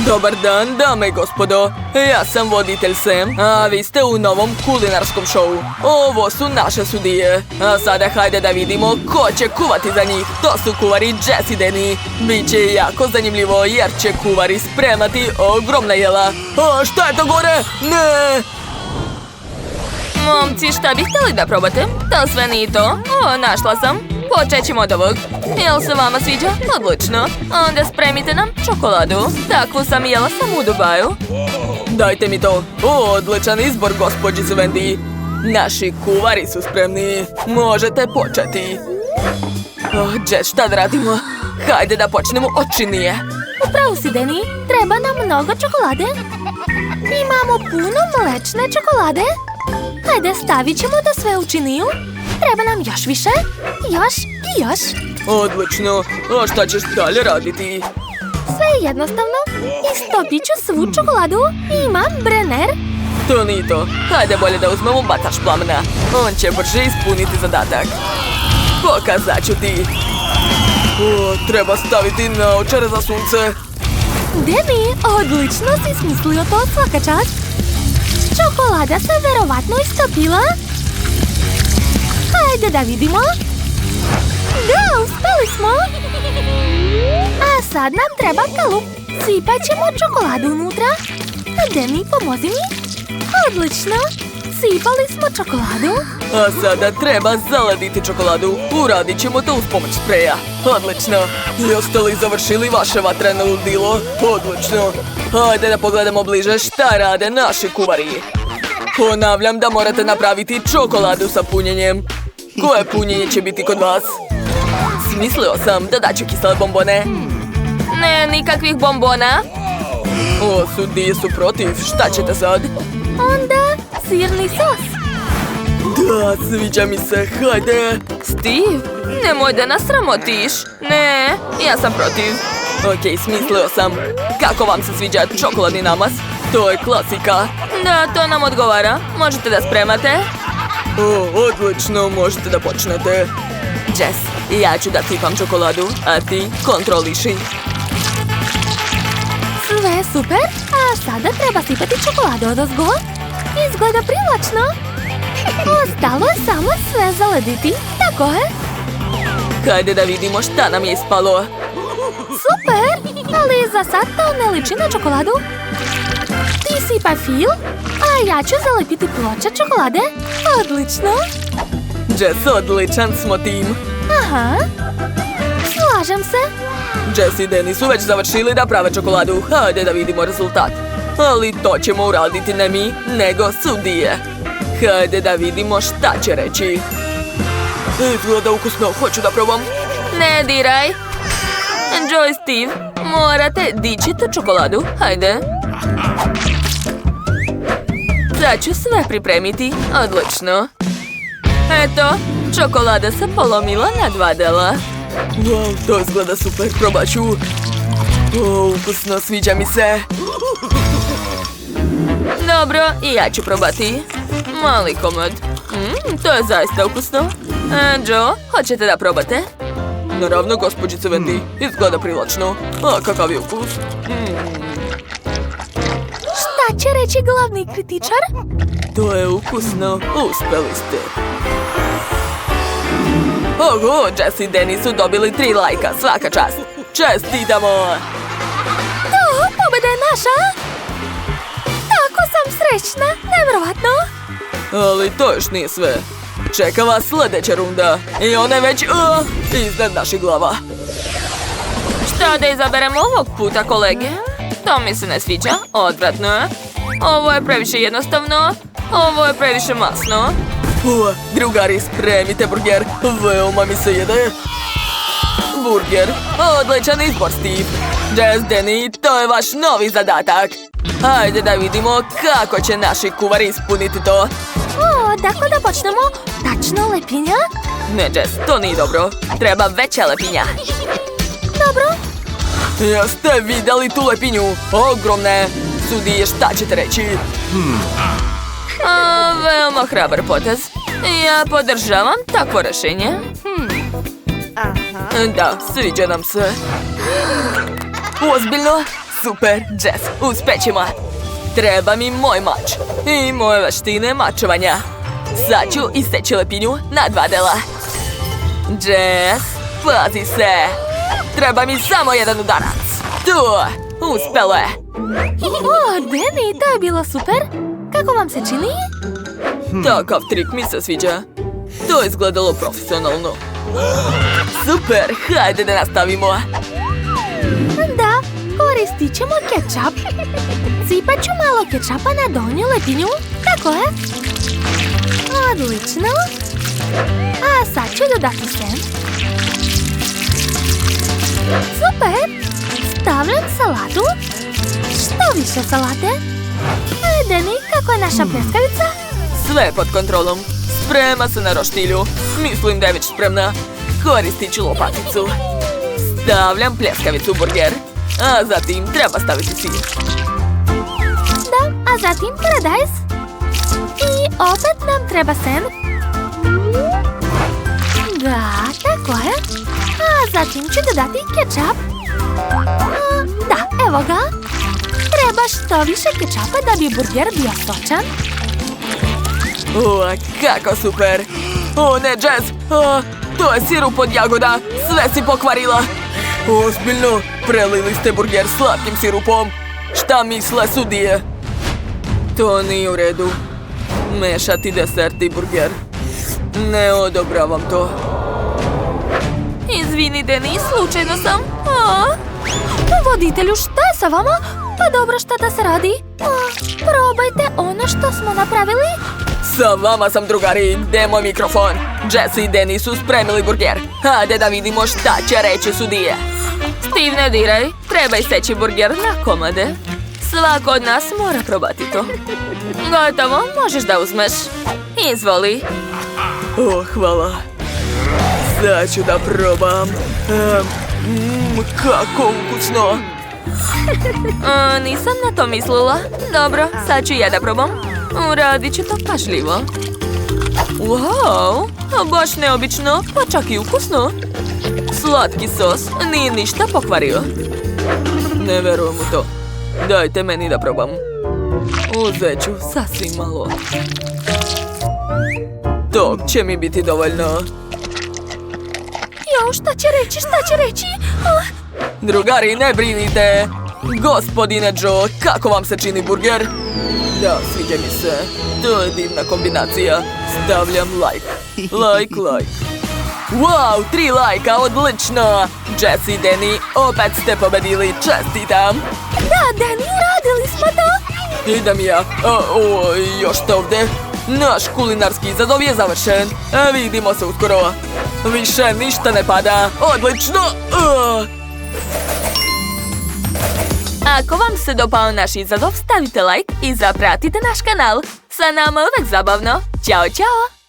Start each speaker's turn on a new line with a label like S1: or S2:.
S1: Dobar dan, dame i gospodo. Ja sam voditelj Sam, a vi ste u novom kulinarskom šovu. Ovo su naše sudije. A sada hajde da vidimo ko će kuvati za njih. To su kuvari Jess i Danny. Biće jako zanimljivo jer će kuvari spremati ogromna jela. A šta je to gore? Ne!
S2: Momci, šta bih htjeli da probate? To sve nije to. O, našla sam. Počet ćemo od ovog. Jel se vama sviđa? Odlično. Onda spremite nam čokoladu. Takvu sam jela sam u Dubaju.
S1: Dajte mi to. Odličan izbor, gospođice Wendy. Naši kuvari su spremni. Možete početi. Jess, šta da radimo? Hajde da počnemo od činije.
S3: Upravo si, Danny. Treba nam mnogo čokolade. Imamo puno mlečne čokolade. Hajde, stavit ćemo to sve u činiju. Treba nam još više. Još i još.
S1: Odlično. A šta ćeš dalje raditi?
S3: Sve je jednostavno. Istopit ću svu čokoladu i imam brener.
S1: To nije to. Hajde bolje da uzmemo bataš plamena. On će brže ispuniti zadatak. Pokazat ću ti. Treba staviti naočare za sunce.
S3: Danny, odlično si smislio to, svaka čast. Čokolada se verovatno istopila. Hajde da vidimo. Da, uspeli smo. A sad nam treba kalup. Sipat ćemo čokoladu unutra. Danny, pomozi mi. Odlično. Sipali smo čokoladu.
S1: A sada treba zaladiti čokoladu. Uradit ćemo to uz pomoć spreja. Odlično. Jeste li završili vaše vatreno ludilo? Odlično. Hajde da pogledamo bliže šta rade naši kuvari. Ponavljam da morate napraviti čokoladu sa punjenjem. Koje punjenje će biti kod vas? Smislio sam da daću kisele bombone.
S2: Ne, nikakvih bombona.
S1: Sudije su protiv. Šta ćete sad?
S3: Onda sirni sos.
S1: Da, sviđa mi se. Hajde.
S2: Steve, nemoj da nas sramotiš. Ne, ja sam protiv.
S1: Ok, smislio sam. Kako vam se sviđa čokoladni namaz? To je klasika.
S2: Da, to nam odgovara. Možete da spremate?
S1: Odlično, možete da počnete. Jess, ja ću da sipam čokoladu, a ti kontroliši.
S3: Sve super, a sada treba sipati čokoladu odozgo. Izgleda privlačno. Ostalo je samo sve zalediti, tako je?
S1: Hajde da vidimo šta nam je ispalo.
S3: Super, ali za sad to ne liči na čokoladu. Ti sipaj fil, a ja ću zalepiti ploče čokolade. Odlično.
S1: Jess, odličan smo tim.
S3: Aha, slažem se.
S1: Jess i Danny su već završili da prave čokoladu. Hajde da vidimo rezultat. Ali to ćemo uraditi ne mi, nego sudije. Hajde da vidimo šta će reći. Izgleda ukusno, hoću da probam.
S2: Ne diraj. Enjoy, Steve. Morate dići tu čokoladu. Hajde. Sad ću sve pripremiti. Odlično. Eto, čokolada se polomila na 2 dela.
S1: Wow, to izgleda super, probat ću. Ukusno, sviđa mi se.
S2: Dobro, i ja ću probati. Mali komad. To je zaista ukusno. Joe, hoćete da probate?
S1: Naravno, gospođice Wendy. Izgleda privlačno. A kakav je ukus?
S3: Šta će reći glavni kritičar?
S1: To je ukusno. Uspeli ste. Oho, Jess i Danny su dobili 3 lajka. Svaka čast. Čestitamo!
S3: Pobjeda je naša! Tako sam srećna, nevjerovatno!
S1: Ali to još nije sve. Čeka vas sljedeća runda. I ona je već iznad naših glava.
S2: Šta da izaberemo ovog puta, kolege? To mi se ne sviđa. Odvratno je. Ovo je previše jednostavno. Ovo je previše masno.
S1: Drugari, spremite burger. Veoma mi se jede. Burger. Odličan izbor, Steve. Jess, Danny, to je vaš novi zadatak. Hajde da vidimo kako će naši kuvari ispuniti to.
S3: Dakle da počnemo tačno lepinja?
S1: Ne, Jess, to nije dobro. Treba veća lepinja.
S3: Dobro.
S1: Jeste vidjeli tu lepinju? Ogromne. Sudije, šta ćete reći?
S2: Veoma hrabar potez. Ja podržavam takvo rešenje.
S1: Da, sviđa nam se. Ozbiljno? Super, Jess, uspećemo. Treba mi moj mač i moje veštine mačevanja. Sad ću isteći lepinju na 2 dela. Jess, pazi se. Treba mi samo jedan udarac. Tu, uspelo je.
S3: O, Danny, to je bilo super. Kako vam se čini?
S1: Takav trik mi se sviđa. To je izgledalo profesionalno. Super, hajde da nastavimo.
S3: Da, koristit ćemo kečap. Sipat ću malo kečapa na donju lepinju. Tako je. Odlično. A sad ću dodati sen. Super. Stavljam salatu. Što više salate? Danny, kako je naša pljeskavica?
S1: Sve je pod kontrolom. Sprema se na roštilju. Mislim da je već spremna. Koristit ću lopaticu. Stavljam pljeskavicu u burger. A zatim treba staviti sir.
S3: Da, a zatim paradajz. I opet nam treba sen. Da, tako je. A zatim ću dodati kečap. Da, evo ga. Treba što više kečapa da bi burger bio sočan.
S1: O, kako super. O ne, Jess. To je sirup od jagoda. Sve si pokvarila. Ozbiljno, prelili ste burger slatkim sirupom. Šta misle sudije? To nije u redu. Mešati desert i burger. Ne odobravam to.
S2: Izvini, Danny, slučajno sam.
S3: Voditelju, šta je sa vama? Pa dobro, šta da se radi? Probajte ono što smo napravili.
S1: Sa vama sam, drugari. Gdje je moj mikrofon? Jess i Danny su spremili burger. Hajde da vidimo šta će reći sudije.
S2: Steve, ne diraj. Treba iseći burger na komade. Svako od nas mora probati to. Gotovo, možeš da uzmeš. Izvoli.
S1: O, hvala. Sad ću da probam. Kako ukusno.
S2: Nisam na to mislila. Dobro, sad ću ja da probam. Uradit ću to pažljivo. Wow, baš neobično, pa čak i ukusno. Slatki sos, nije ništa pokvario.
S1: Ne verujem u to. Dajte meni da probam. Uzet ću sasvim malo. Tog će mi biti dovoljno.
S3: Jo, šta će reći?
S1: Drugari, ne brinite. Gospodine Joe, kako vam se čini burger? Da, sviđa mi se. To je divna kombinacija. Stavljam like. Like. Wow, 3 lajka, odlično! Jess i Danny, opet ste pobedili, čestitam!
S3: Da, Danny, uradili smo to!
S1: Idem ja. Još ste ovdje. Naš kulinarski izazov je završen. Vidimo se uskoro. Više ništa ne pada. Odlično!
S2: Ako vam se dopao naš izazov, stavite like i zapratite naš kanal. Sa nama uvek zabavno. Ćao, ćao!